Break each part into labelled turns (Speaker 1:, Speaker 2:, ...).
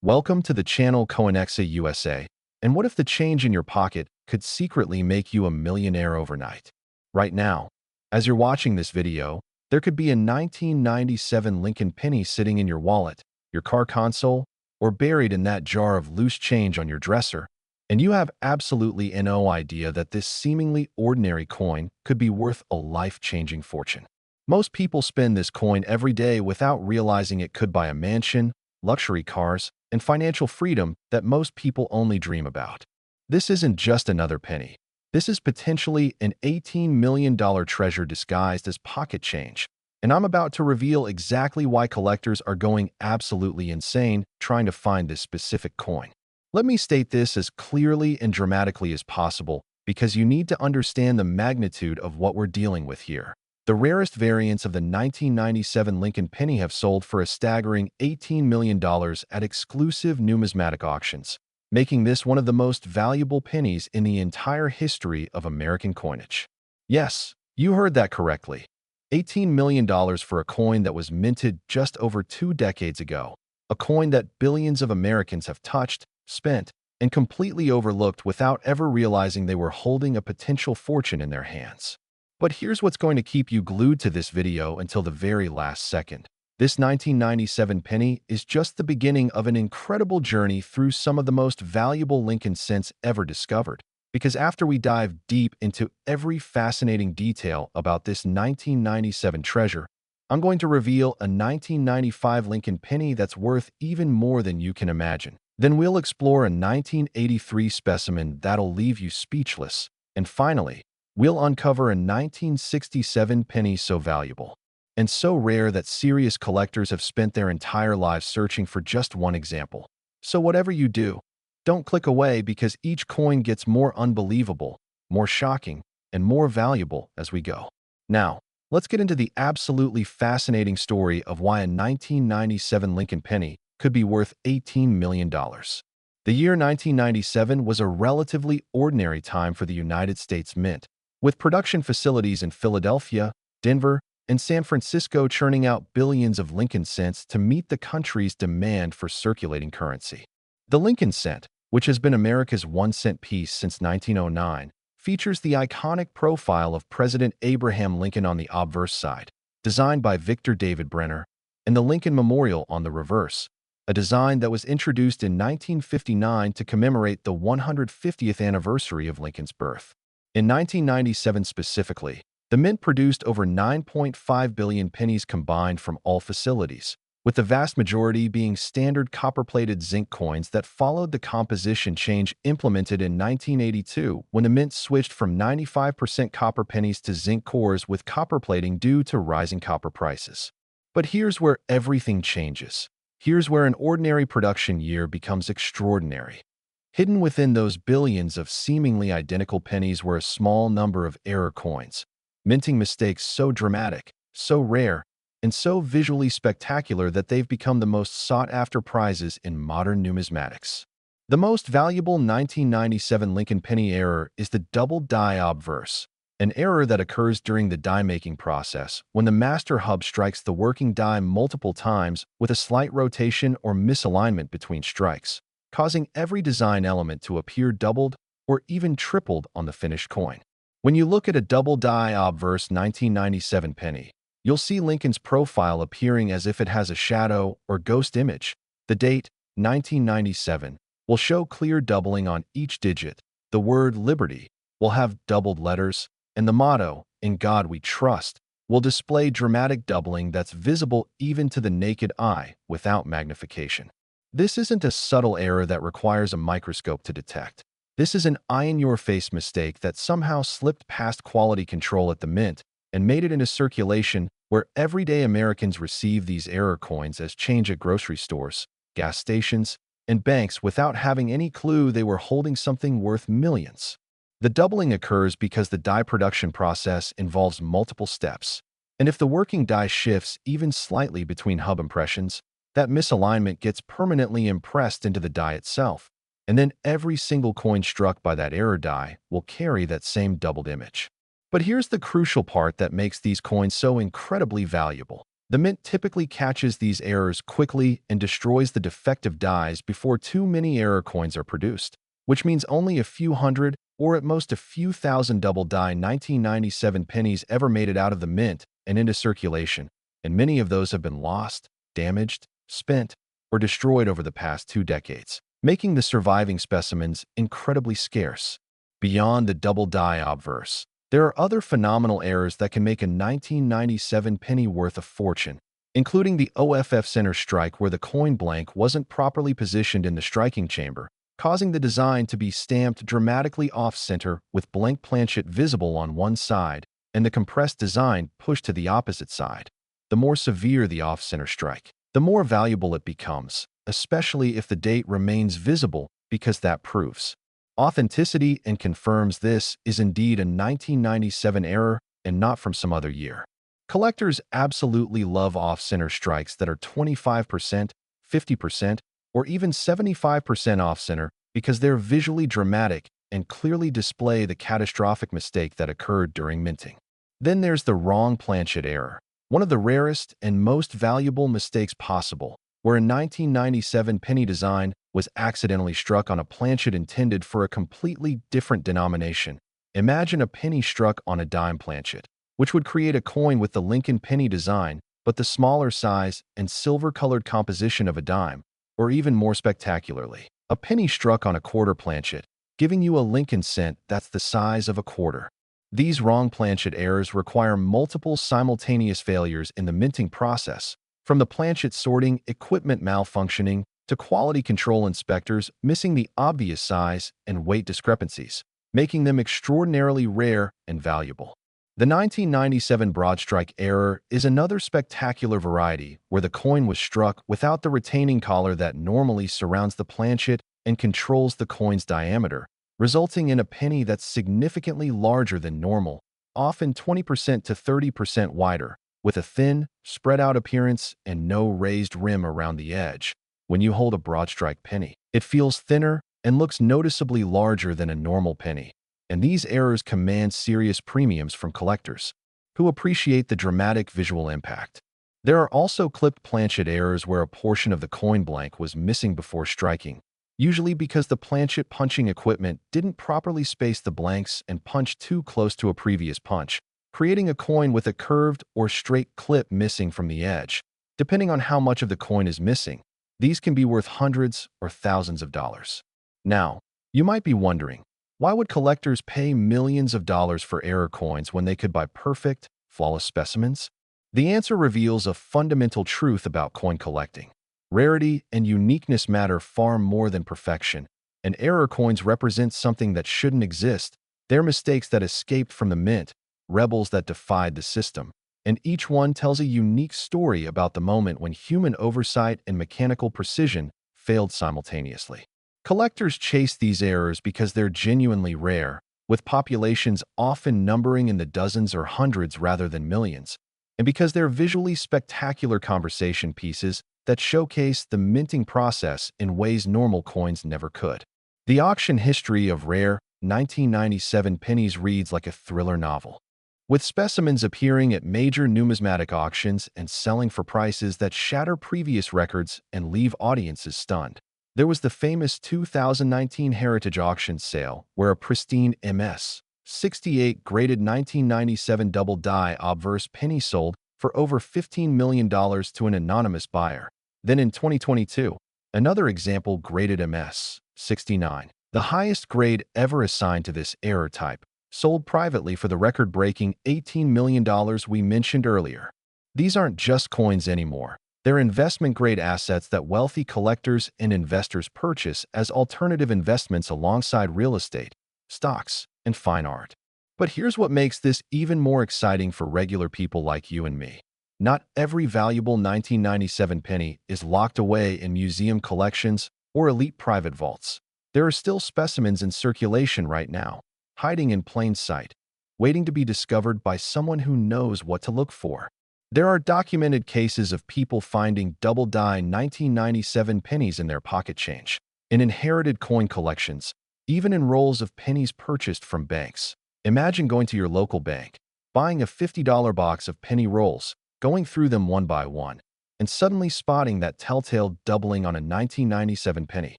Speaker 1: Welcome to the channel Coinexa USA. And what if the change in your pocket could secretly make you a millionaire overnight? Right now, as you're watching this video, there could be a 1997 Lincoln Penny sitting in your wallet, your car console, or buried in that jar of loose change on your dresser, and you have absolutely no idea that this seemingly ordinary coin could be worth a life-changing fortune. Most people spend this coin every day without realizing it could buy a mansion, luxury cars, and financial freedom that most people only dream about. This isn't just another penny. This is potentially an $18 million treasure disguised as pocket change. And I'm about to reveal exactly why collectors are going absolutely insane trying to find this specific coin. Let me state this as clearly and dramatically as possible because you need to understand the magnitude of what we're dealing with here. The rarest variants of the 1997 Lincoln Penny have sold for a staggering $18 million at exclusive numismatic auctions, making this one of the most valuable pennies in the entire history of American coinage. Yes, you heard that correctly. $18 million for a coin that was minted just over 2 decades ago, a coin that billions of Americans have touched, spent, and completely overlooked without ever realizing they were holding a potential fortune in their hands. But here's what's going to keep you glued to this video until the very last second. This 1997 penny is just the beginning of an incredible journey through some of the most valuable Lincoln cents ever discovered. Because after we dive deep into every fascinating detail about this 1997 treasure, I'm going to reveal a 1995 Lincoln penny that's worth even more than you can imagine. Then we'll explore a 1983 specimen that'll leave you speechless. And finally, we'll uncover a 1967 penny so valuable and so rare that serious collectors have spent their entire lives searching for just one example. So whatever you do, don't click away because each coin gets more unbelievable, more shocking, and more valuable as we go. Now, let's get into the absolutely fascinating story of why a 1997 Lincoln Penny could be worth $18 million. The year 1997 was a relatively ordinary time for the United States Mint, with production facilities in Philadelphia, Denver, and San Francisco churning out billions of Lincoln cents to meet the country's demand for circulating currency. The Lincoln cent, which has been America's 1-cent piece since 1909, features the iconic profile of President Abraham Lincoln on the obverse side, designed by Victor David Brenner, and the Lincoln Memorial on the reverse, a design that was introduced in 1959 to commemorate the 150th anniversary of Lincoln's birth. In 1997 specifically, the Mint produced over 9.5 billion pennies combined from all facilities, with the vast majority being standard copper-plated zinc coins that followed the composition change implemented in 1982 when the Mint switched from 95% copper pennies to zinc cores with copper plating due to rising copper prices. But here's where everything changes. Here's where an ordinary production year becomes extraordinary. Hidden within those billions of seemingly identical pennies were a small number of error coins, minting mistakes so dramatic, so rare, and so visually spectacular that they've become the most sought-after prizes in modern numismatics. The most valuable 1997 Lincoln Penny error is the double die obverse, an error that occurs during the die-making process when the master hub strikes the working die multiple times with a slight rotation or misalignment between strikes, causing every design element to appear doubled or even tripled on the finished coin. When you look at a double die obverse 1997 penny, you'll see Lincoln's profile appearing as if it has a shadow or ghost image. The date, 1997, will show clear doubling on each digit. The word Liberty will have doubled letters, and the motto, "In God We Trust," will display dramatic doubling that's visible even to the naked eye without magnification. This isn't a subtle error that requires a microscope to detect. This is an eye-in-your-face mistake that somehow slipped past quality control at the Mint and made it into circulation where everyday Americans receive these error coins as change at grocery stores, gas stations, and banks without having any clue they were holding something worth millions. The doubling occurs because the die production process involves multiple steps, and if the working die shifts even slightly between hub impressions, that misalignment gets permanently impressed into the die itself, and then every single coin struck by that error die will carry that same doubled image. But here's the crucial part that makes these coins so incredibly valuable. The mint typically catches these errors quickly and destroys the defective dies before too many error coins are produced, which means only a few hundred or at most a few thousand double die 1997 pennies ever made it out of the mint and into circulation, and many of those have been lost, damaged, spent, or destroyed over the past 2 decades, making the surviving specimens incredibly scarce. Beyond the double die obverse, there are other phenomenal errors that can make a 1997 penny worth a fortune, including the OFF center strike where the coin blank wasn't properly positioned in the striking chamber, causing the design to be stamped dramatically off-center with blank planchet visible on one side and the compressed design pushed to the opposite side. The more severe the off-center strike, the more valuable it becomes, especially if the date remains visible, because that proves authenticity and confirms this is indeed a 1997 error and not from some other year. Collectors absolutely love off-center strikes that are 25%, 50%, or even 75% off-center because they're visually dramatic and clearly display the catastrophic mistake that occurred during minting. Then there's the wrong planchet error, one of the rarest and most valuable mistakes possible, where a 1997 penny design was accidentally struck on a planchet intended for a completely different denomination. Imagine a penny struck on a dime planchet, which would create a coin with the Lincoln Penny design, but the smaller size and silver-colored composition of a dime, or even more spectacularly, a penny struck on a quarter planchet, giving you a Lincoln cent that's the size of a quarter. These wrong planchet errors require multiple simultaneous failures in the minting process, from the planchet sorting equipment malfunctioning to quality control inspectors missing the obvious size and weight discrepancies, making them extraordinarily rare and valuable. The 1997 broadstrike error is another spectacular variety where the coin was struck without the retaining collar that normally surrounds the planchet and controls the coin's diameter, resulting in a penny that's significantly larger than normal, often 20% to 30% wider, with a thin, spread-out appearance and no raised rim around the edge. When you hold a broadstrike penny, it feels thinner and looks noticeably larger than a normal penny. And these errors command serious premiums from collectors, who appreciate the dramatic visual impact. There are also clipped planchet errors where a portion of the coin blank was missing before striking, usually because the planchet punching equipment didn't properly space the blanks and punch too close to a previous punch, creating a coin with a curved or straight clip missing from the edge. Depending on how much of the coin is missing, these can be worth hundreds or thousands of dollars. Now, you might be wondering, why would collectors pay millions of dollars for error coins when they could buy perfect, flawless specimens? The answer reveals a fundamental truth about coin collecting. Rarity and uniqueness matter far more than perfection, and error coins represent something that shouldn't exist. They're mistakes that escaped from the mint, rebels that defied the system, and each one tells a unique story about the moment when human oversight and mechanical precision failed simultaneously. Collectors chase these errors because they're genuinely rare, with populations often numbering in the dozens or hundreds rather than millions, and because they're visually spectacular conversation pieces that showcase the minting process in ways normal coins never could. The auction history of rare 1997 pennies reads like a thriller novel, with specimens appearing at major numismatic auctions and selling for prices that shatter previous records and leave audiences stunned. There was the famous 2019 Heritage Auction sale, where a pristine MS. 68 graded 1997 double die obverse penny sold for over $15 million to an anonymous buyer. Then in 2022, another example graded MS. 69, the highest grade ever assigned to this error type, sold privately for the record-breaking $18 million we mentioned earlier. These aren't just coins anymore. They're investment-grade assets that wealthy collectors and investors purchase as alternative investments alongside real estate, stocks, and fine art. But here's what makes this even more exciting for regular people like you and me. Not every valuable 1997 penny is locked away in museum collections or elite private vaults. There are still specimens in circulation right now, hiding in plain sight, waiting to be discovered by someone who knows what to look for. There are documented cases of people finding double-die 1997 pennies in their pocket change, in inherited coin collections, even in rolls of pennies purchased from banks. Imagine going to your local bank, buying a $50 box of penny rolls, going through them one by one, and suddenly spotting that telltale doubling on a 1997 penny,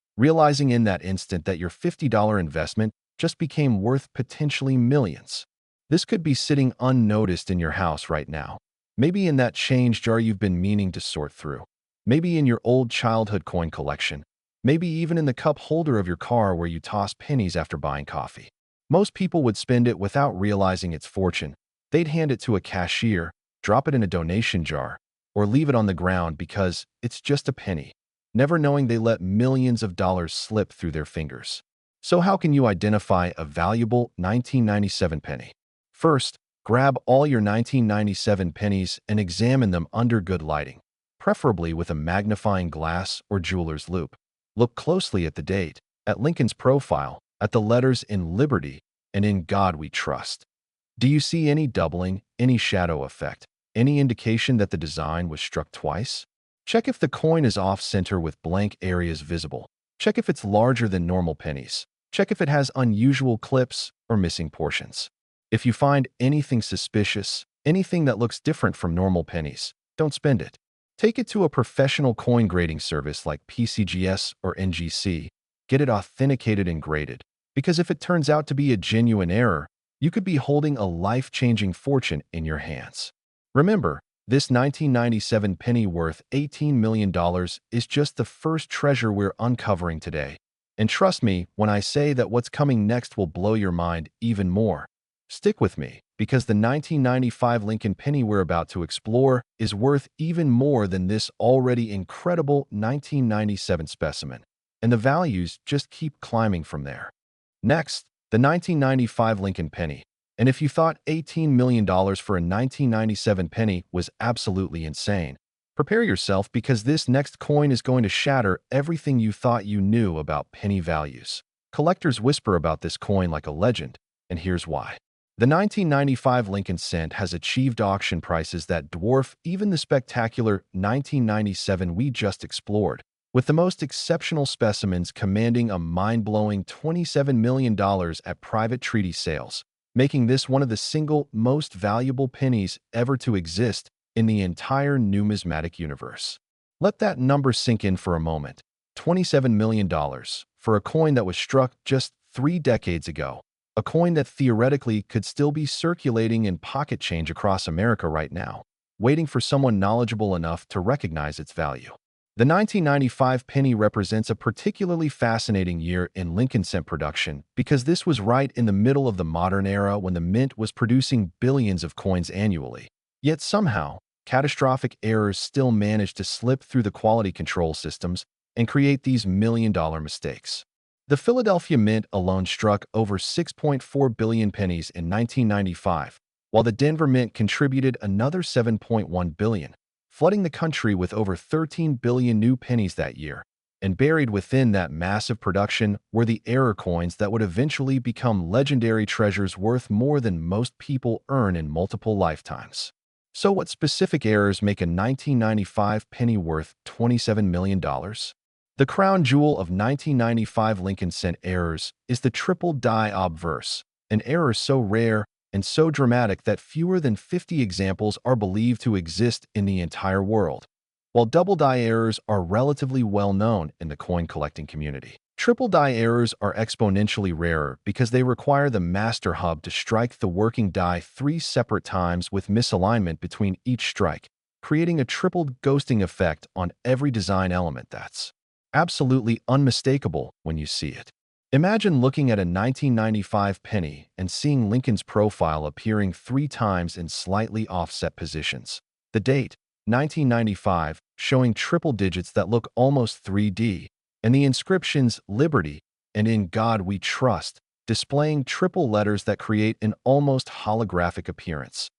Speaker 1: realizing in that instant that your $50 investment just became worth potentially millions. This could be sitting unnoticed in your house right now. Maybe in that change jar you've been meaning to sort through. Maybe in your old childhood coin collection. Maybe even in the cup holder of your car where you toss pennies after buying coffee. Most people would spend it without realizing its fortune. They'd hand it to a cashier, drop it in a donation jar, or leave it on the ground because it's just a penny, never knowing they let millions of dollars slip through their fingers. So how can you identify a valuable 1997 penny? First, grab all your 1997 pennies and examine them under good lighting, preferably with a magnifying glass or jeweler's loupe. Look closely at the date, at Lincoln's profile, at the letters in Liberty, and in God We Trust. Do you see any doubling, any shadow effect, any indication that the design was struck twice? Check if the coin is off-center with blank areas visible. Check if it's larger than normal pennies. Check if it has unusual clips or missing portions. If you find anything suspicious, anything that looks different from normal pennies, don't spend it. Take it to a professional coin grading service like PCGS or NGC. Get it authenticated and graded, because if it turns out to be a genuine error, you could be holding a life-changing fortune in your hands. Remember, this 1997 penny worth $18 million is just the first treasure we're uncovering today. And trust me when I say that what's coming next will blow your mind even more. Stick with me, because the 1995 Lincoln penny we're about to explore is worth even more than this already incredible 1997 specimen. And the values just keep climbing from there. Next, the 1995 Lincoln penny. And if you thought $18 million for a 1997 penny was absolutely insane, prepare yourself because this next coin is going to shatter everything you thought you knew about penny values. Collectors whisper about this coin like a legend, and here's why. The 1995 Lincoln cent has achieved auction prices that dwarf even the spectacular 1997 we just explored, with the most exceptional specimens commanding a mind-blowing $27 million at private treaty sales, making this one of the single most valuable pennies ever to exist in the entire numismatic universe. Let that number sink in for a moment. $27 million for a coin that was struck just 3 decades ago. A coin that theoretically could still be circulating in pocket change across America right now, waiting for someone knowledgeable enough to recognize its value. The 1995 penny represents a particularly fascinating year in Lincoln cent production because this was right in the middle of the modern era when the mint was producing billions of coins annually. Yet somehow, catastrophic errors still managed to slip through the quality control systems and create these million-dollar mistakes. The Philadelphia Mint alone struck over 6.4 billion pennies in 1995, while the Denver Mint contributed another 7.1 billion, flooding the country with over 13 billion new pennies that year. And buried within that massive production were the error coins that would eventually become legendary treasures worth more than most people earn in multiple lifetimes. So what specific errors make a 1995 penny worth $27 million? The crown jewel of 1995 Lincoln cent errors is the triple die obverse, an error so rare and so dramatic that fewer than 50 examples are believed to exist in the entire world. While double die errors are relatively well known in the coin collecting community, triple die errors are exponentially rarer because they require the master hub to strike the working die 3 separate times with misalignment between each strike, creating a tripled ghosting effect on every design element that's absolutely unmistakable when you see it. Imagine looking at a 1995 penny and seeing Lincoln's profile appearing 3 times in slightly offset positions. The date, 1995, showing triple digits that look almost 3D, and the inscriptions Liberty and In God We Trust, displaying triple letters that create an almost holographic appearance.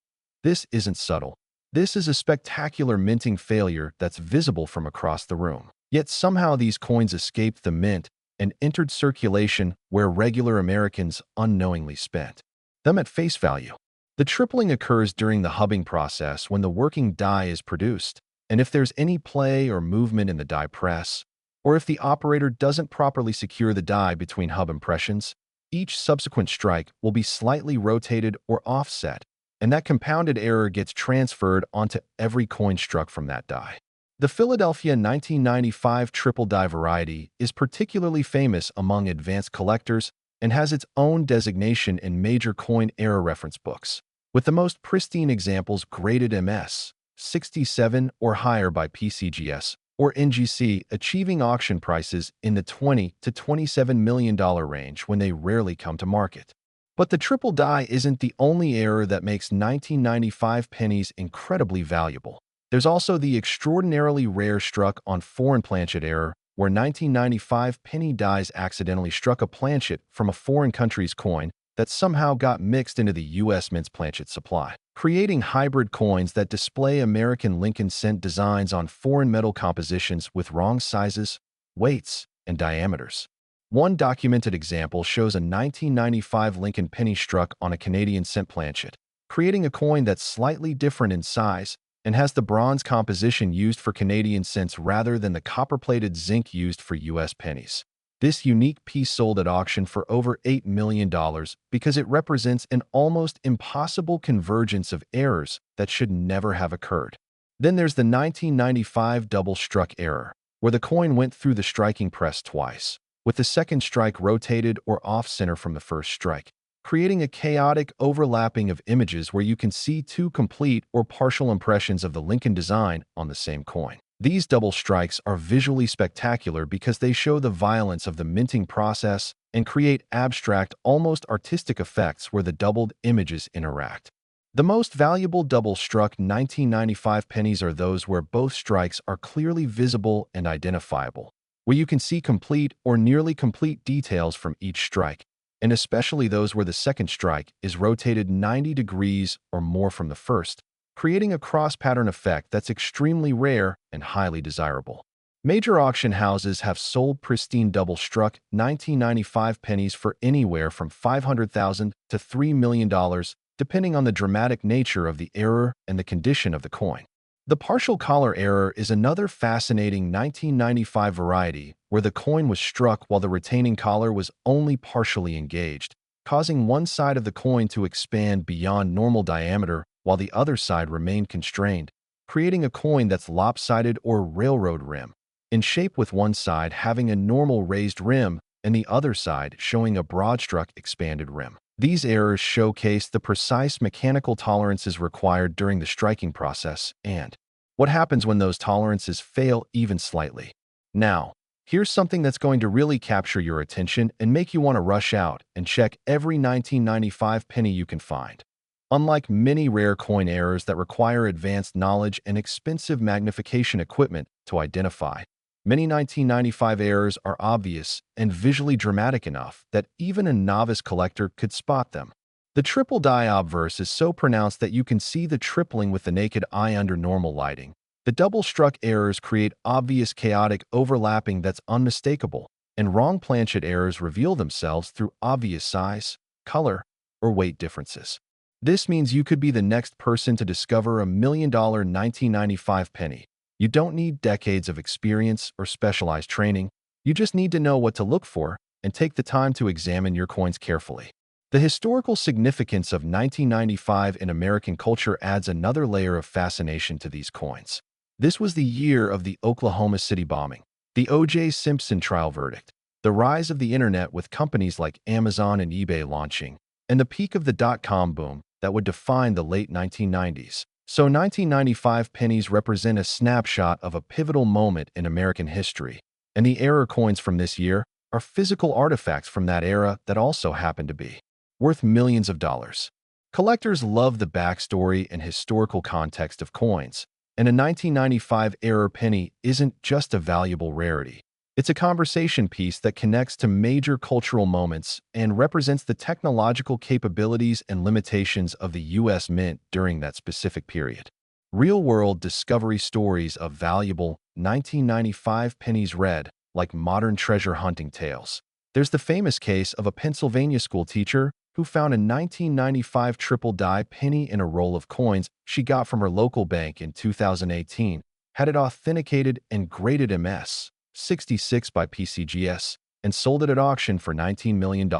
Speaker 1: This isn't subtle. This is a spectacular minting failure that's visible from across the room. Yet somehow these coins escaped the mint and entered circulation where regular Americans unknowingly spent them at face value. The tripling occurs during the hubbing process when the working die is produced, and if there's any play or movement in the die press, or if the operator doesn't properly secure the die between hub impressions, each subsequent strike will be slightly rotated or offset, and that compounded error gets transferred onto every coin struck from that die. The Philadelphia 1995 triple die variety is particularly famous among advanced collectors and has its own designation in major coin error reference books, with the most pristine examples graded MS 67 or higher by PCGS or NGC, achieving auction prices in the $20 to $27 million range when they rarely come to market. But the triple die isn't the only error that makes 1995 pennies incredibly valuable. There's also the extraordinarily rare struck on foreign planchet error, where 1995 penny dies accidentally struck a planchet from a foreign country's coin that somehow got mixed into the U.S. Mint's planchet supply, creating hybrid coins that display American Lincoln cent designs on foreign metal compositions with wrong sizes, weights, and diameters. One documented example shows a 1995 Lincoln penny struck on a Canadian cent planchet, creating a coin that's slightly different in size and has the bronze composition used for Canadian cents rather than the copper-plated zinc used for U.S. pennies. This unique piece sold at auction for over $8 million because it represents an almost impossible convergence of errors that should never have occurred. Then there's the 1995 double struck error, where the coin went through the striking press twice, with the second strike rotated or off-center from the first strike, creating a chaotic overlapping of images where you can see two complete or partial impressions of the Lincoln design on the same coin. These double strikes are visually spectacular because they show the violence of the minting process and create abstract, almost artistic effects where the doubled images interact. The most valuable double-struck 1995 pennies are those where both strikes are clearly visible and identifiable, where you can see complete or nearly complete details from each strike, and especially those where the second strike is rotated 90 degrees or more from the first, creating a cross-pattern effect that's extremely rare and highly desirable. Major auction houses have sold pristine double-struck 1995 pennies for anywhere from $500,000 to $3 million, depending on the dramatic nature of the error and the condition of the coin. The partial collar error is another fascinating 1995 variety where the coin was struck while the retaining collar was only partially engaged, causing one side of the coin to expand beyond normal diameter while the other side remained constrained, creating a coin that's lopsided or railroad rim in shape, with one side having a normal raised rim and the other side showing a broadstruck expanded rim. These errors showcase the precise mechanical tolerances required during the striking process and what happens when those tolerances fail even slightly. Now, here's something that's going to really capture your attention and make you want to rush out and check every 1995 penny you can find. Unlike many rare coin errors that require advanced knowledge and expensive magnification equipment to identify, many 1995 errors are obvious and visually dramatic enough that even a novice collector could spot them. The triple die obverse is so pronounced that you can see the tripling with the naked eye under normal lighting. The double-struck errors create obvious chaotic overlapping that's unmistakable, and wrong planchet errors reveal themselves through obvious size, color, or weight differences. This means you could be the next person to discover a $1 million 1995 penny. You don't need decades of experience or specialized training. You just need to know what to look for and take the time to examine your coins carefully. The historical significance of 1995 in American culture adds another layer of fascination to these coins. This was the year of the Oklahoma City bombing, the O.J. Simpson trial verdict, the rise of the internet with companies like Amazon and eBay launching, and the peak of the dot-com boom that would define the late 1990s. So 1995 pennies represent a snapshot of a pivotal moment in American history, and the error coins from this year are physical artifacts from that era that also happen to be worth millions of dollars. Collectors love the backstory and historical context of coins, and a 1995 error penny isn't just a valuable rarity. It's a conversation piece that connects to major cultural moments and represents the technological capabilities and limitations of the U.S. Mint during that specific period. Real-world discovery stories of valuable 1995 pennies read like modern treasure hunting tales. There's the famous case of a Pennsylvania school teacher who found a 1995 triple die penny in a roll of coins she got from her local bank in 2018, had it authenticated and graded MS 66 by PCGS, and sold it at auction for $19 million,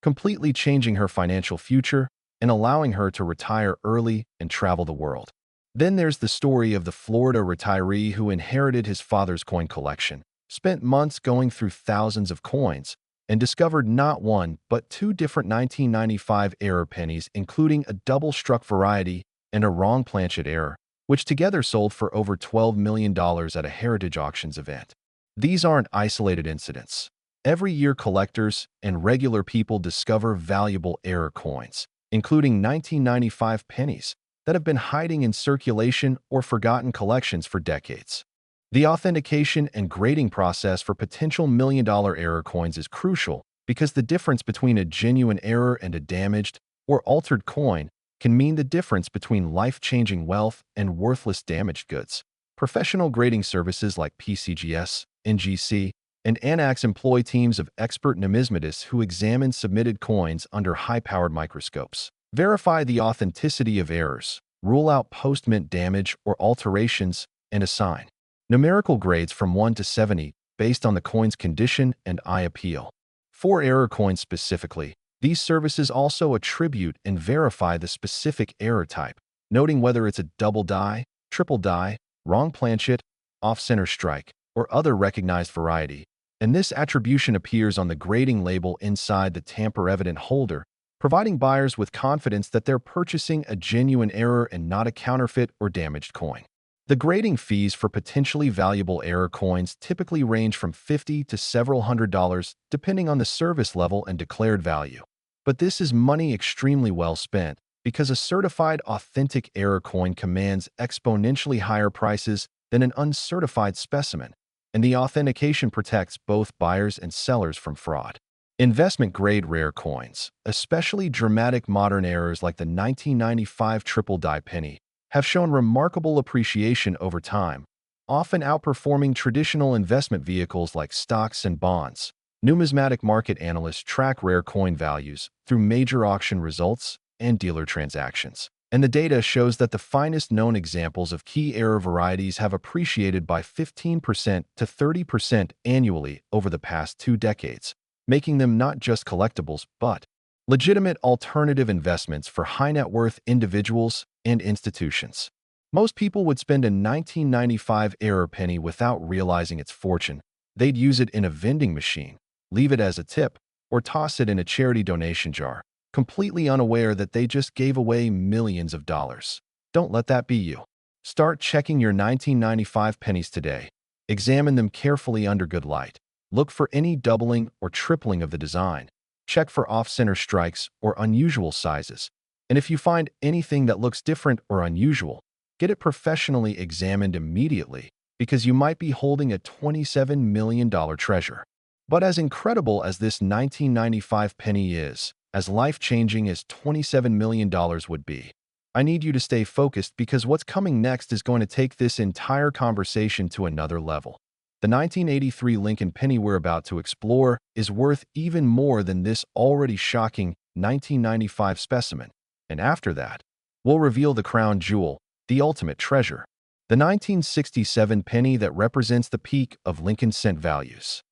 Speaker 1: completely changing her financial future and allowing her to retire early and travel the world. Then there's the story of the Florida retiree who inherited his father's coin collection, spent months going through thousands of coins, and discovered not one but two different 1995 error pennies, including a double-struck variety and a wrong planchet error, which together sold for over $12 million at a Heritage Auctions event. These aren't isolated incidents. Every year, collectors and regular people discover valuable error coins, including 1995 pennies, that have been hiding in circulation or forgotten collections for decades. The authentication and grading process for potential million-dollar error coins is crucial because the difference between a genuine error and a damaged or altered coin can mean the difference between life-changing wealth and worthless damaged goods. Professional grading services like PCGS, NGC, and ANAX employ teams of expert numismatists who examine submitted coins under high-powered microscopes, verify the authenticity of errors, rule out post-mint damage or alterations, and assign numerical grades from 1 to 70 based on the coin's condition and eye appeal. For error coins specifically, these services also attribute and verify the specific error type, noting whether it's a double die, triple die, wrong planchet, off-center strike, or other recognized variety, and this attribution appears on the grading label inside the tamper-evident holder, providing buyers with confidence that they're purchasing a genuine error and not a counterfeit or damaged coin. The grading fees for potentially valuable error coins typically range from $50 to several $100, depending on the service level and declared value. But this is money extremely well spent because a certified authentic error coin commands exponentially higher prices than an uncertified specimen, and the authentication protects both buyers and sellers from fraud. Investment-grade rare coins, especially dramatic modern errors like the 1995 triple die penny, have shown remarkable appreciation over time, often outperforming traditional investment vehicles like stocks and bonds. Numismatic market analysts track rare coin values through major auction results and dealer transactions, and the data shows that the finest known examples of key error varieties have appreciated by 15% to 30% annually over the past 2 decades, making them not just collectibles but legitimate alternative investments for high-net-worth individuals and institutions. Most people would spend a 1995 error penny without realizing its fortune. They'd use it in a vending machine, leave it as a tip, or toss it in a charity donation jar, completely unaware that they just gave away millions of dollars. Don't let that be you. Start checking your 1995 pennies today. Examine them carefully under good light. Look for any doubling or tripling of the design. Check for off-center strikes or unusual sizes. And if you find anything that looks different or unusual, get it professionally examined immediately because you might be holding a $27 million treasure. But as incredible as this 1995 penny is, as life-changing as $27 million would be, I need you to stay focused because what's coming next is going to take this entire conversation to another level. The 1983 Lincoln penny we're about to explore is worth even more than this already shocking 1995 specimen. And after that, we'll reveal the crown jewel, the ultimate treasure, the 1967 penny that represents the peak of Lincoln cent values.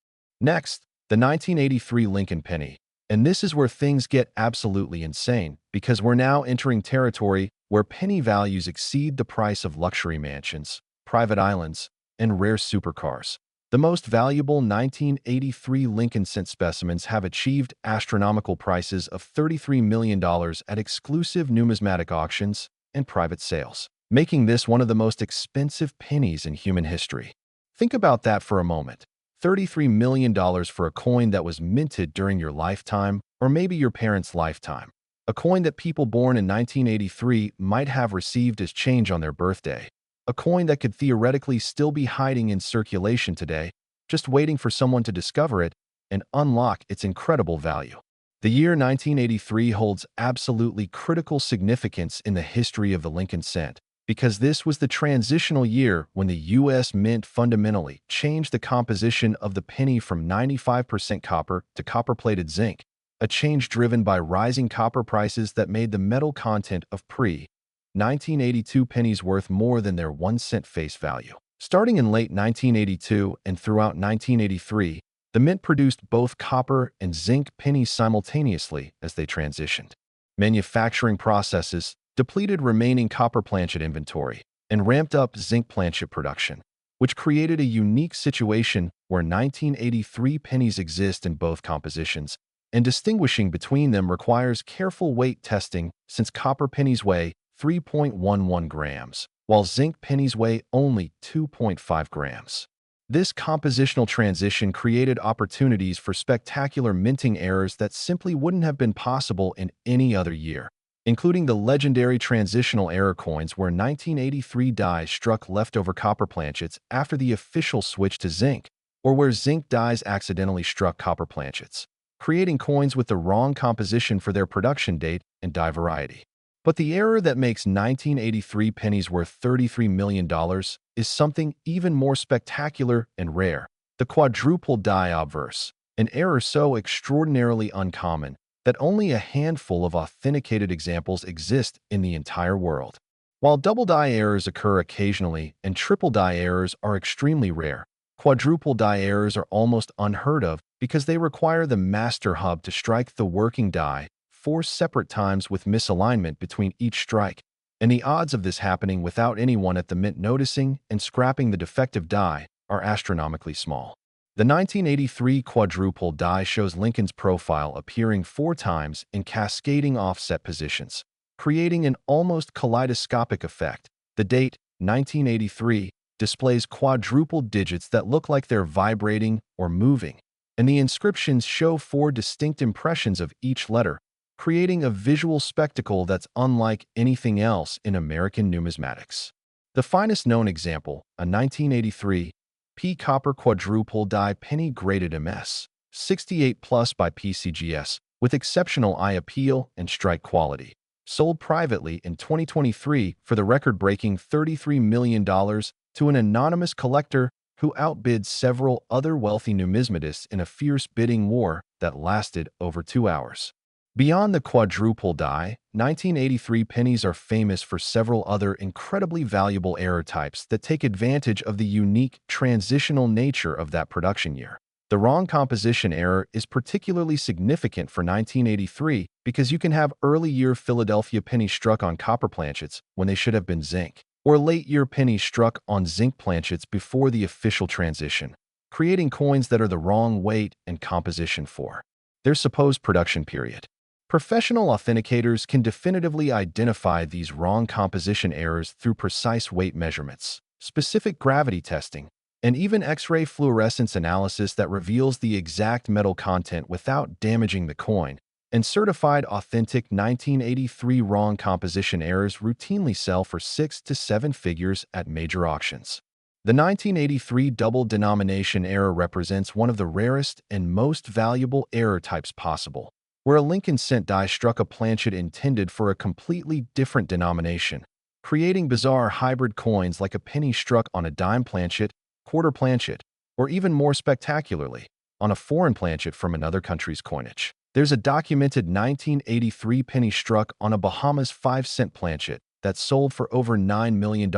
Speaker 1: Next, the 1983 Lincoln penny. And this is where things get absolutely insane because we're now entering territory where penny values exceed the price of luxury mansions, private islands, and rare supercars. The most valuable 1983 Lincoln cent specimens have achieved astronomical prices of $33 million at exclusive numismatic auctions and private sales, making this one of the most expensive pennies in human history. Think about that for a moment. $33 million for a coin that was minted during your lifetime or maybe your parents' lifetime. A coin that people born in 1983 might have received as change on their birthday. A coin that could theoretically still be hiding in circulation today, just waiting for someone to discover it and unlock its incredible value. The year 1983 holds absolutely critical significance in the history of the Lincoln cent, because this was the transitional year when the U.S. Mint fundamentally changed the composition of the penny from 95% copper to copper-plated zinc, a change driven by rising copper prices that made the metal content of pre-1982 pennies worth more than their 1-cent face value. Starting in late 1982 and throughout 1983, the Mint produced both copper and zinc pennies simultaneously as they transitioned. manufacturing processes depleted remaining copper planchet inventory and ramped up zinc planchet production, which created a unique situation where 1983 pennies exist in both compositions, and distinguishing between them requires careful weight testing since copper pennies weigh 3.11 grams, while zinc pennies weigh only 2.5 grams. This compositional transition created opportunities for spectacular minting errors that simply wouldn't have been possible in any other year, including the legendary transitional error coins where 1983 die struck leftover copper planchets after the official switch to zinc, or where zinc dies accidentally struck copper planchets, creating coins with the wrong composition for their production date and die variety. But the error that makes 1983 pennies worth $33 million is something even more spectacular and rare: the quadruple die obverse, an error so extraordinarily uncommon that only a handful of authenticated examples exist in the entire world. While double die errors occur occasionally and triple die errors are extremely rare, quadruple die errors are almost unheard of because they require the master hub to strike the working die 4 separate times with misalignment between each strike, and the odds of this happening without anyone at the mint noticing and scrapping the defective die are astronomically small. The 1983 quadruple die shows Lincoln's profile appearing 4 times in cascading offset positions, creating an almost kaleidoscopic effect. The date, 1983, displays quadruple digits that look like they're vibrating or moving, and the inscriptions show 4 distinct impressions of each letter, creating a visual spectacle that's unlike anything else in American numismatics. The finest known example, a 1983 P copper quadruple die penny graded MS 68 plus by PCGS with exceptional eye appeal and strike quality, sold privately in 2023 for the record-breaking $33 million to an anonymous collector who outbid several other wealthy numismatists in a fierce bidding war that lasted over 2 hours. Beyond the quadruple die, 1983 pennies are famous for several other incredibly valuable error types that take advantage of the unique transitional nature of that production year. The wrong composition error is particularly significant for 1983 because you can have early-year Philadelphia pennies struck on copper planchets when they should have been zinc, or late-year pennies struck on zinc planchets before the official transition, creating coins that are the wrong weight and composition for their supposed production period. Professional authenticators can definitively identify these wrong composition errors through precise weight measurements, specific gravity testing, and even X-ray fluorescence analysis that reveals the exact metal content without damaging the coin, and certified authentic 1983 wrong composition errors routinely sell for 6 to 7 figures at major auctions. The 1983 double denomination error represents one of the rarest and most valuable error types possible, where a Lincoln cent die struck a planchet intended for a completely different denomination, creating bizarre hybrid coins like a penny struck on a dime planchet, quarter planchet, or even more spectacularly, on a foreign planchet from another country's coinage. There's a documented 1983 penny struck on a Bahamas 5-cent planchet that sold for over $9 million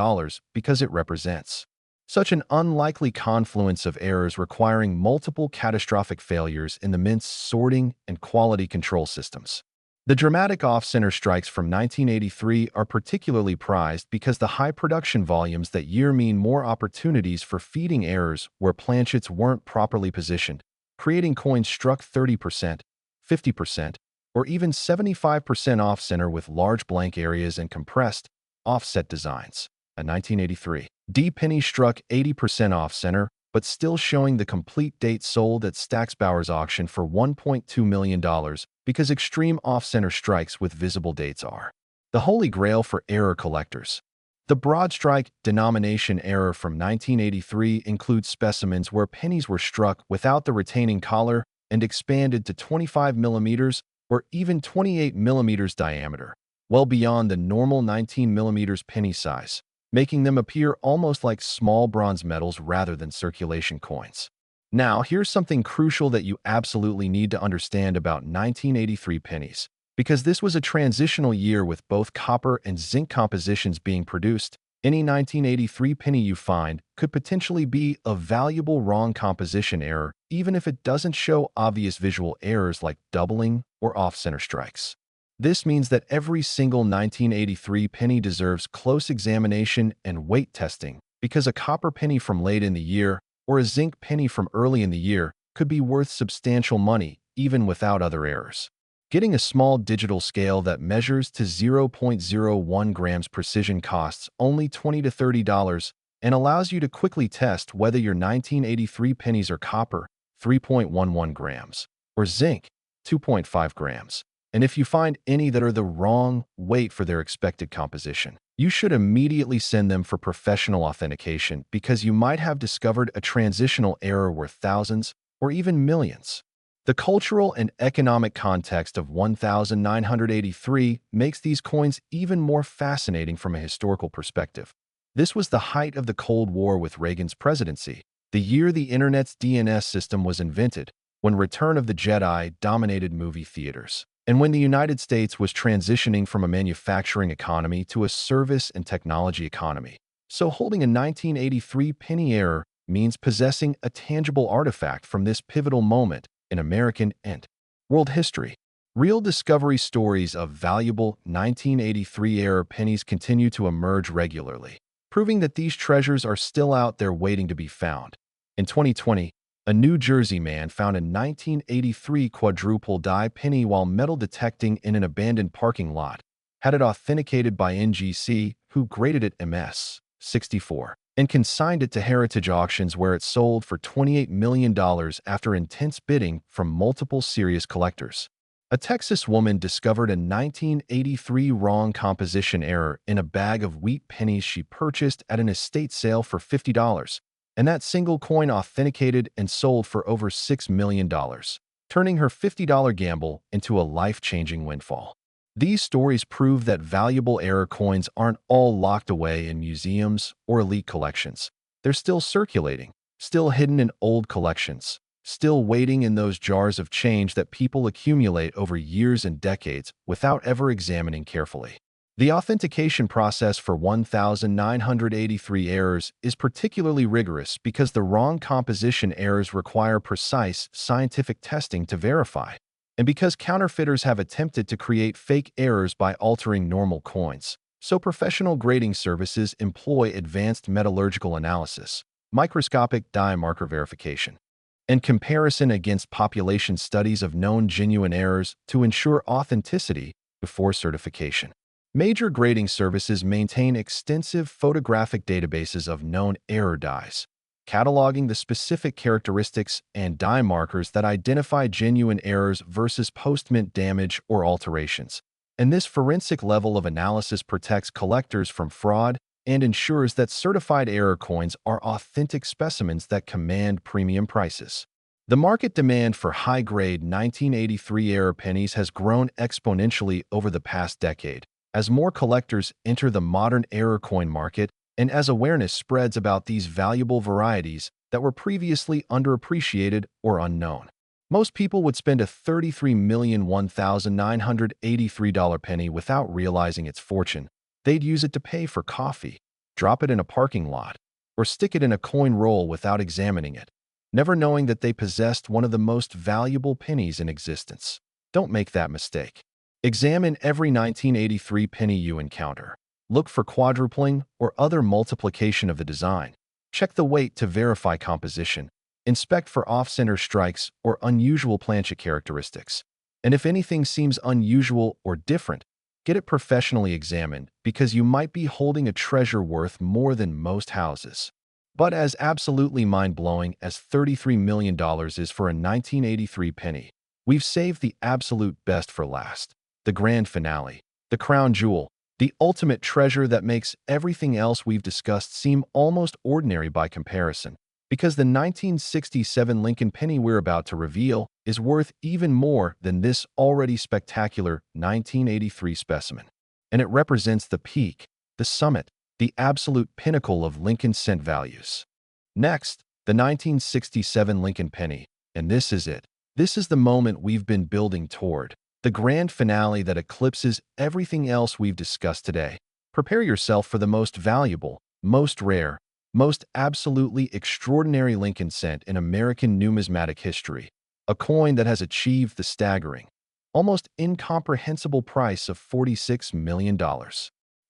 Speaker 1: because it represents such an unlikely confluence of errors requiring multiple catastrophic failures in the mint's sorting and quality control systems. The dramatic off-center strikes from 1983 are particularly prized because the high production volumes that year mean more opportunities for feeding errors where planchets weren't properly positioned, creating coins struck 30%, 50%, or even 75% off-center with large blank areas and compressed, offset designs. A 1983 D penny struck 80% off-center, but still showing the complete date sold at Stacksbauer's auction for $1.2 million because extreme off-center strikes with visible dates are the holy grail for error collectors. The broadstrike denomination error from 1983 includes specimens where pennies were struck without the retaining collar and expanded to 25 millimeters or even 28 millimeters diameter, well beyond the normal 19 millimeters penny size, making them appear almost like small bronze medals rather than circulation coins. Now, here's something crucial that you absolutely need to understand about 1983 pennies. Because this was a transitional year with both copper and zinc compositions being produced, any 1983 penny you find could potentially be a valuable wrong composition error, even if it doesn't show obvious visual errors like doubling or off-center strikes. This means that every single 1983 penny deserves close examination and weight testing because a copper penny from late in the year or a zinc penny from early in the year could be worth substantial money even without other errors. Getting a small digital scale that measures to 0.01 grams precision costs only $20 to $30 and allows you to quickly test whether your 1983 pennies are copper, 3.11 grams, or zinc, 2.5 grams. And if you find any that are the wrong weight for their expected composition, you should immediately send them for professional authentication because you might have discovered a transitional error worth thousands or even millions. The cultural and economic context of 1983 makes these coins even more fascinating from a historical perspective. This was the height of the Cold War with Reagan's presidency, the year the Internet's DNS system was invented, when Return of the Jedi dominated movie theaters, and when the United States was transitioning from a manufacturing economy to a service and technology economy. So holding a 1983 penny error means possessing a tangible artifact from this pivotal moment in American and world history. Real discovery stories of valuable 1983 era pennies continue to emerge regularly, proving that these treasures are still out there waiting to be found. In 2020, a New Jersey man found a 1983 quadruple die penny while metal detecting in an abandoned parking lot, had it authenticated by NGC, who graded it MS 64, and consigned it to Heritage Auctions where it sold for $28 million after intense bidding from multiple serious collectors. A Texas woman discovered a 1983 wrong composition error in a bag of wheat pennies she purchased at an estate sale for $50, and that single coin authenticated and sold for over $6 million, turning her $50 gamble into a life-changing windfall. These stories prove that valuable error coins aren't all locked away in museums or elite collections. They're still circulating, still hidden in old collections, still waiting in those jars of change that people accumulate over years and decades without ever examining carefully. The authentication process for 1983 errors is particularly rigorous because the wrong composition errors require precise scientific testing to verify, and because counterfeiters have attempted to create fake errors by altering normal coins. So professional grading services employ advanced metallurgical analysis, microscopic dye marker verification, and comparison against population studies of known genuine errors to ensure authenticity before certification. Major grading services maintain extensive photographic databases of known error dyes, cataloging the specific characteristics and dye markers that identify genuine errors versus post-mint damage or alterations. And this forensic level of analysis protects collectors from fraud and ensures that certified error coins are authentic specimens that command premium prices. The market demand for high-grade 1983 error pennies has grown exponentially over the past decade, as more collectors enter the modern error coin market and as awareness spreads about these valuable varieties that were previously underappreciated or unknown. Most people would spend a $33,001,983 penny without realizing its fortune. They'd use it to pay for coffee, drop it in a parking lot, or stick it in a coin roll without examining it, never knowing that they possessed one of the most valuable pennies in existence. Don't make that mistake. Examine every 1983 penny you encounter. Look for quadrupling or other multiplication of the design. Check the weight to verify composition. Inspect for off-center strikes or unusual planchet characteristics. And if anything seems unusual or different, get it professionally examined because you might be holding a treasure worth more than most houses. But as absolutely mind-blowing as $33 million is for a 1983 penny, we've saved the absolute best for last. The grand finale, the crown jewel, the ultimate treasure that makes everything else we've discussed seem almost ordinary by comparison, because the 1967 Lincoln Penny we're about to reveal is worth even more than this already spectacular 1983 specimen. And it represents the peak, the summit, the absolute pinnacle of Lincoln cent values. Next, the 1967 Lincoln Penny, and this is it. This is the moment we've been building toward. The grand finale that eclipses everything else we've discussed today. Prepare yourself for the most valuable, most rare, most absolutely extraordinary Lincoln cent in American numismatic history, a coin that has achieved the staggering almost incomprehensible price of $46 million.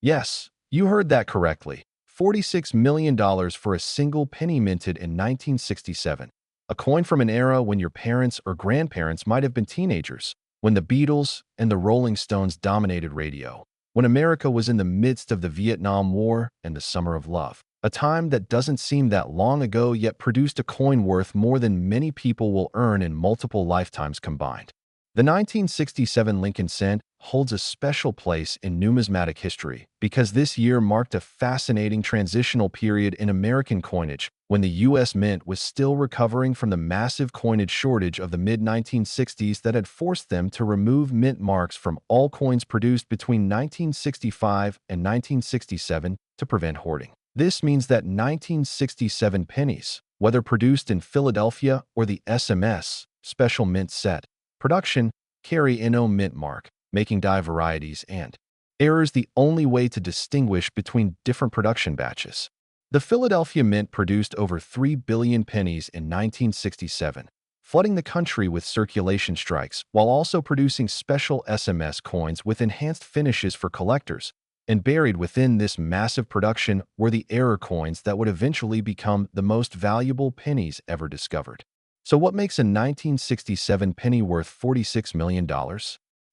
Speaker 1: Yes, you heard that correctly. $46 million for a single penny minted in 1967. A coin from an era when your parents or grandparents might have been teenagers, when the Beatles and the Rolling Stones dominated radio, when America was in the midst of the Vietnam War and the Summer of Love. A time that doesn't seem that long ago yet produced a coin worth more than many people will earn in multiple lifetimes combined. The 1967 Lincoln cent holds a special place in numismatic history because this year marked a fascinating transitional period in American coinage when the U.S. Mint was still recovering from the massive coinage shortage of the mid-1960s that had forced them to remove mint marks from all coins produced between 1965 and 1967 to prevent hoarding. This means that 1967 pennies, whether produced in Philadelphia or the SMS, Special Mint Set, production, carry no mint mark, making die varieties and errors the only way to distinguish between different production batches. The Philadelphia Mint produced over 3 billion pennies in 1967, flooding the country with circulation strikes while also producing special SMS coins with enhanced finishes for collectors. And buried within this massive production were the error coins that would eventually become the most valuable pennies ever discovered. So what makes a 1967 penny worth $46 million?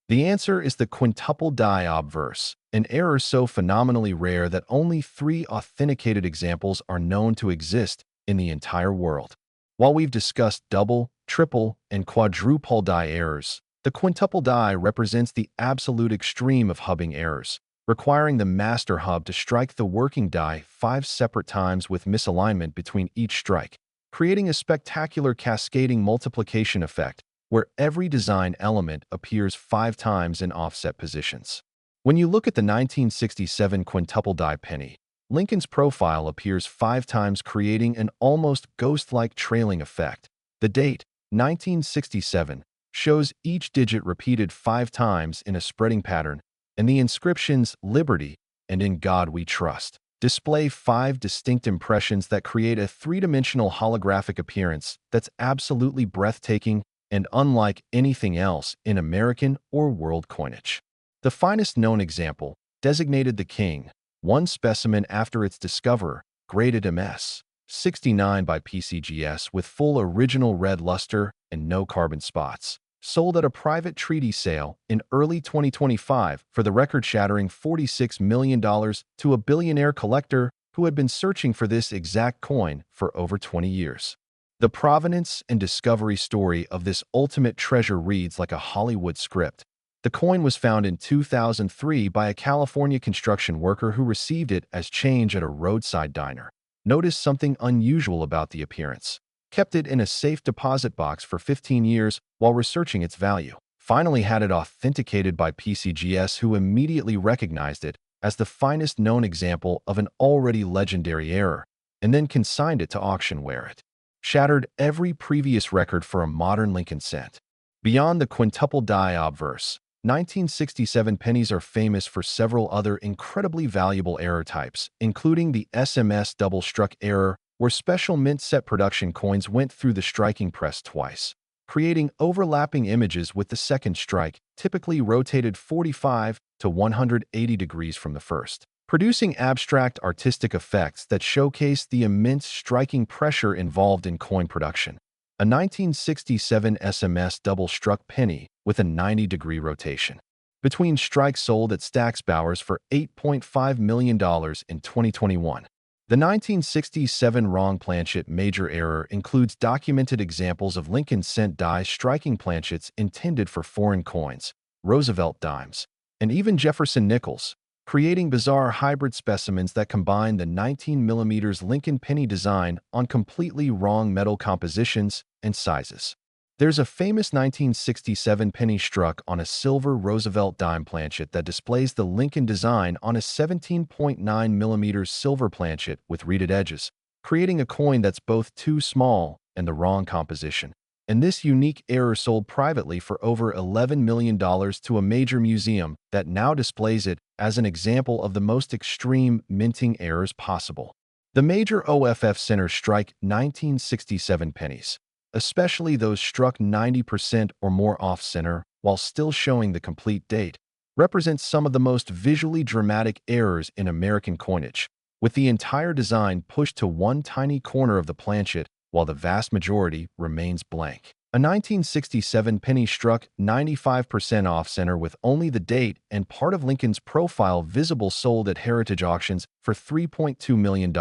Speaker 1: The answer is the quintuple die obverse, an error so phenomenally rare that only 3 authenticated examples are known to exist in the entire world. While we've discussed double, triple, and quadruple die errors, the quintuple die represents the absolute extreme of hubbing errors, requiring the master hub to strike the working die 5 separate times with misalignment between each strike, creating a spectacular cascading multiplication effect where every design element appears 5 times in offset positions. When you look at the 1967 quintuple die penny, Lincoln's profile appears 5 times, creating an almost ghost-like trailing effect. The date, 1967, shows each digit repeated 5 times in a spreading pattern, and the inscriptions "Liberty" and "In God We Trust" display 5 distinct impressions that create a 3-dimensional holographic appearance that's absolutely breathtaking and unlike anything else in American or world coinage. The finest known example, designated the King, one specimen after its discoverer, graded MS 69 by PCGS with full original red luster and no carbon spots, sold at a private treaty sale in early 2025 for the record-shattering $46 million to a billionaire collector who had been searching for this exact coin for over 20 years. The provenance and discovery story of this ultimate treasure reads like a Hollywood script. The coin was found in 2003 by a California construction worker who received it as change at a roadside diner. Notice something unusual about the appearance. Kept it in a safe deposit box for 15 years while researching its value. Finally had it authenticated by PCGS, who immediately recognized it as the finest known example of an already legendary error, and then consigned it to auction where it shattered every previous record for a modern Lincoln cent. Beyond the quintuple die obverse, 1967 pennies are famous for several other incredibly valuable error types, including the SMS double-struck error, where special mint set production coins went through the striking press twice, creating overlapping images with the second strike, typically rotated 45 to 180 degrees from the first, producing abstract artistic effects that showcase the immense striking pressure involved in coin production. A 1967 SMS double-struck penny with a 90-degree rotation. Between strikes sold at Stack's Bowers for $8.5 million in 2021. The 1967 wrong planchet major error includes documented examples of Lincoln cent die striking planchets intended for foreign coins, Roosevelt dimes, and even Jefferson nickels, creating bizarre hybrid specimens that combine the 19mm Lincoln penny design on completely wrong metal compositions and sizes. There's a famous 1967 penny struck on a silver Roosevelt dime planchet that displays the Lincoln design on a 17.9mm silver planchet with reeded edges, creating a coin that's both too small and the wrong composition. And this unique error sold privately for over $11 million to a major museum that now displays it as an example of the most extreme minting errors possible. The major OFF centers strike 1967 pennies, especially those struck 90% or more off-center, while still showing the complete date, represents some of the most visually dramatic errors in American coinage, with the entire design pushed to one tiny corner of the planchet while the vast majority remains blank. A 1967 penny struck 95% off-center with only the date and part of Lincoln's profile visible, sold at heritage auctions for $3.2 million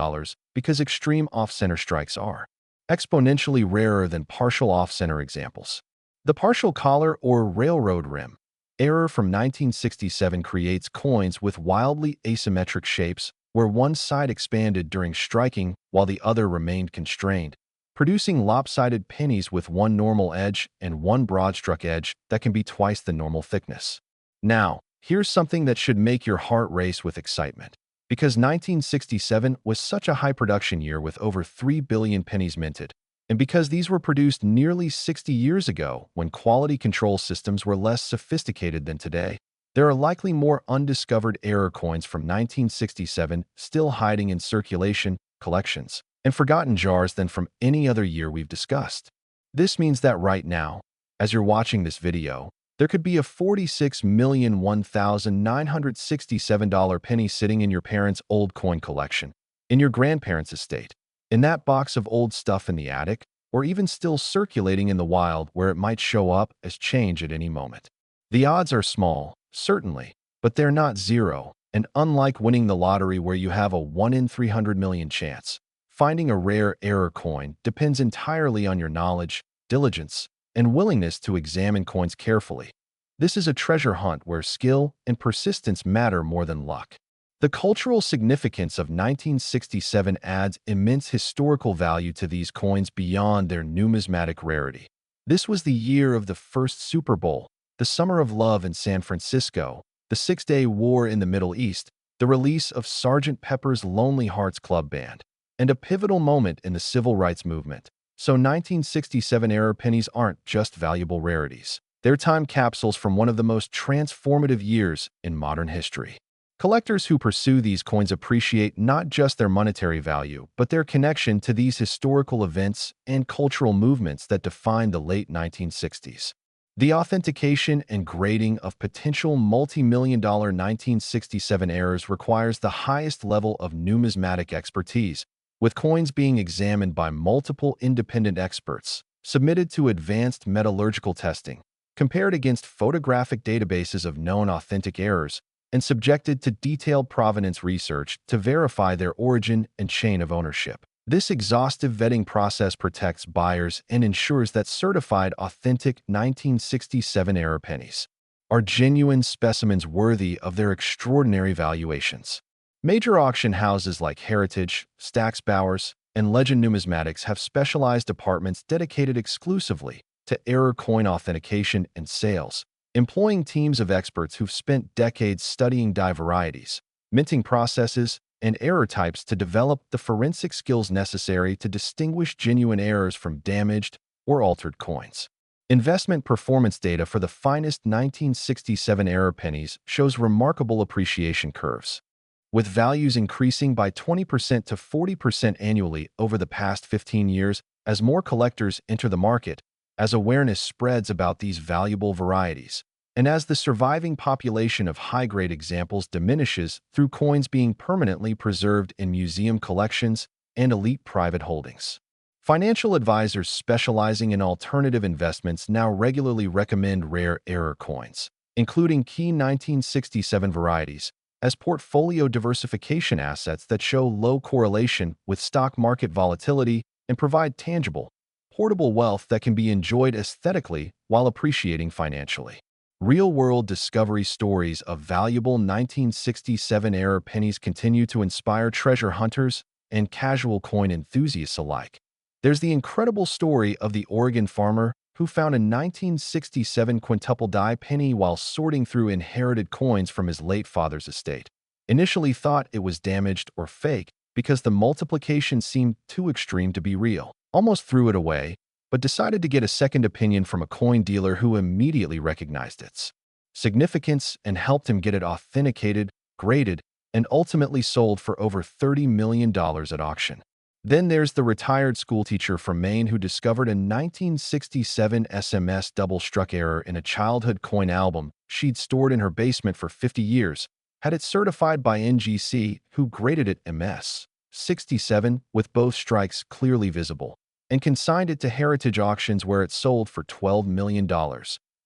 Speaker 1: because extreme off-center strikes are exponentially rarer than partial off-center examples. The partial collar or railroad rim error from 1967 creates coins with wildly asymmetric shapes where one side expanded during striking while the other remained constrained, producing lopsided pennies with one normal edge and one broadstrike edge that can be twice the normal thickness. Now, here's something that should make your heart race with excitement. Because 1967 was such a high production year with over 3 billion pennies minted, and because these were produced nearly 60 years ago when quality control systems were less sophisticated than today, there are likely more undiscovered error coins from 1967 still hiding in circulation, collections, and forgotten jars than from any other year we've discussed. This means that right now, as you're watching this video, there could be a $46,001,967 penny sitting in your parents' old coin collection, in your grandparents' estate, in that box of old stuff in the attic, or even still circulating in the wild where it might show up as change at any moment. The odds are small, certainly, but they're not zero, and unlike winning the lottery where you have a 1 in 300 million chance, finding a rare error coin depends entirely on your knowledge, diligence, and willingness to examine coins carefully. This is a treasure hunt where skill and persistence matter more than luck. The cultural significance of 1967 adds immense historical value to these coins beyond their numismatic rarity. This was the year of the first Super Bowl, the Summer of Love in San Francisco, the Six-Day War in the Middle East, the release of Sgt. Pepper's Lonely Hearts Club Band, and a pivotal moment in the civil rights movement. So 1967 error pennies aren't just valuable rarities. They're time capsules from one of the most transformative years in modern history. Collectors who pursue these coins appreciate not just their monetary value, but their connection to these historical events and cultural movements that defined the late 1960s. The authentication and grading of potential multi-million-dollar 1967 errors requires the highest level of numismatic expertise, with coins being examined by multiple independent experts, submitted to advanced metallurgical testing, compared against photographic databases of known authentic errors, and subjected to detailed provenance research to verify their origin and chain of ownership. This exhaustive vetting process protects buyers and ensures that certified authentic 1967 error pennies are genuine specimens worthy of their extraordinary valuations. Major auction houses like Heritage, Stack's Bowers, and Legend Numismatics have specialized departments dedicated exclusively to error coin authentication and sales, employing teams of experts who've spent decades studying die varieties, minting processes, and error types to develop the forensic skills necessary to distinguish genuine errors from damaged or altered coins. Investment performance data for the finest 1967 error pennies shows remarkable appreciation curves, with values increasing by 20% to 40% annually over the past 15 years as more collectors enter the market, as awareness spreads about these valuable varieties, and as the surviving population of high-grade examples diminishes through coins being permanently preserved in museum collections and elite private holdings. Financial advisors specializing in alternative investments now regularly recommend rare error coins, including key 1967 varieties, as portfolio diversification assets that show low correlation with stock market volatility and provide tangible, portable wealth that can be enjoyed aesthetically while appreciating financially. Real-world discovery stories of valuable 1967 error pennies continue to inspire treasure hunters and casual coin enthusiasts alike. There's the incredible story of the Oregon farmer who found a 1967 quintuple die penny while sorting through inherited coins from his late father's estate. Initially thought it was damaged or fake because the multiplication seemed too extreme to be real. Almost threw it away, but decided to get a second opinion from a coin dealer who immediately recognized its significance and helped him get it authenticated, graded, and ultimately sold for over $30 million at auction. Then there's the retired schoolteacher from Maine who discovered a 1967 SMS double-struck error in a childhood coin album she'd stored in her basement for 50 years, had it certified by NGC, who graded it MS 67 with both strikes clearly visible, and consigned it to heritage auctions where it sold for $12 million,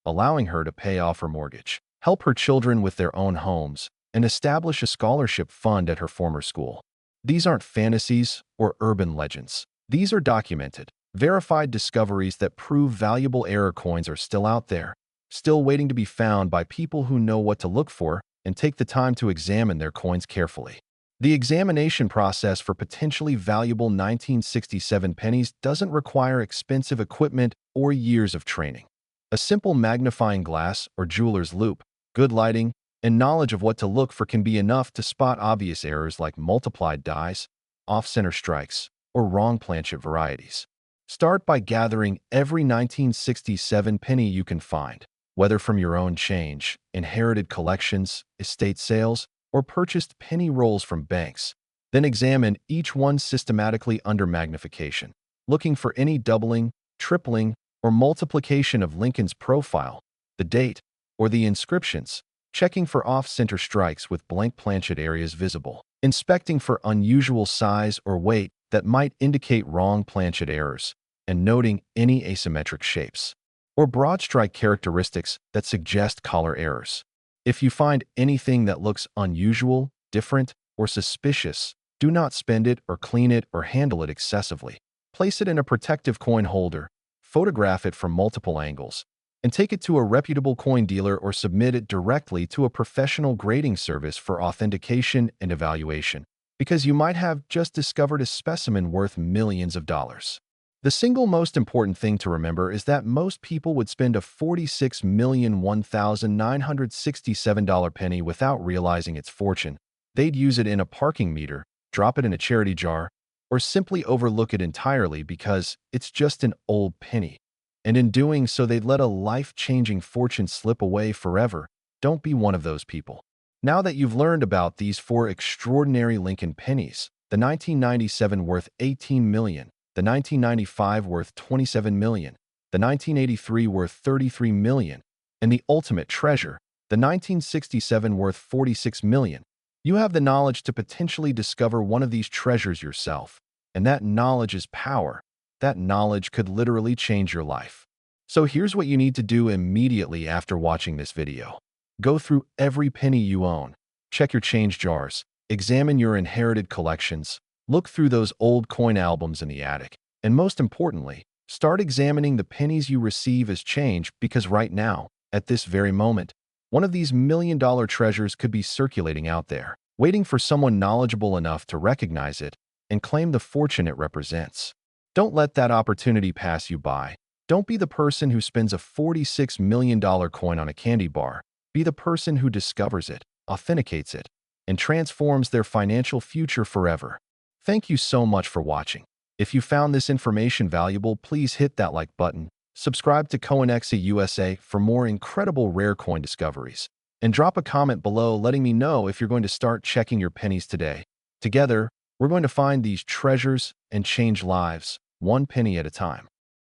Speaker 1: allowing her to pay off her mortgage, help her children with their own homes, and establish a scholarship fund at her former school. These aren't fantasies or urban legends. These are documented, verified discoveries that prove valuable error coins are still out there, still waiting to be found by people who know what to look for and take the time to examine their coins carefully. The examination process for potentially valuable 1967 pennies doesn't require expensive equipment or years of training. A simple magnifying glass or jeweler's loupe, good lighting, and knowledge of what to look for can be enough to spot obvious errors like multiplied dies, off-center strikes, or wrong planchet varieties. Start by gathering every 1967 penny you can find, whether from your own change, inherited collections, estate sales, or purchased penny rolls from banks. Then examine each one systematically under magnification, looking for any doubling, tripling, or multiplication of Lincoln's profile, the date, or the inscriptions, checking for off-center strikes with blank planchet areas visible, inspecting for unusual size or weight that might indicate wrong planchet errors, and noting any asymmetric shapes or broad strike characteristics that suggest collar errors. If you find anything that looks unusual, different, or suspicious, do not spend it or clean it or handle it excessively. Place it in a protective coin holder, photograph it from multiple angles, and take it to a reputable coin dealer or submit it directly to a professional grading service for authentication and evaluation, because you might have just discovered a specimen worth millions of dollars. The single most important thing to remember is that most people would spend a $46,001,967 penny without realizing its fortune. They'd use it in a parking meter, drop it in a charity jar, or simply overlook it entirely because it's just an old penny. And in doing so, they'd let a life-changing fortune slip away forever. Don't be one of those people. Now that you've learned about these 4 extraordinary Lincoln pennies, the 1997 worth $18 million, the 1995 worth $27 million, the 1983 worth $33 million, and the ultimate treasure, the 1967 worth $46 million, you have the knowledge to potentially discover one of these treasures yourself. And that knowledge is power. That knowledge could literally change your life. So here's what you need to do immediately after watching this video. Go through every penny you own. Check your change jars. Examine your inherited collections. Look through those old coin albums in the attic. And most importantly, start examining the pennies you receive as change, because right now, at this very moment, one of these million-dollar treasures could be circulating out there, waiting for someone knowledgeable enough to recognize it and claim the fortune it represents. Don't let that opportunity pass you by. Don't be the person who spends a $46 million coin on a candy bar. Be the person who discovers it, authenticates it, and transforms their financial future forever. Thank you so much for watching. If you found this information valuable, please hit that like button, subscribe to CoinExa USA for more incredible rare coin discoveries, and drop a comment below letting me know if you're going to start checking your pennies today. Together, we're going to find these treasures and change lives, one penny at a time.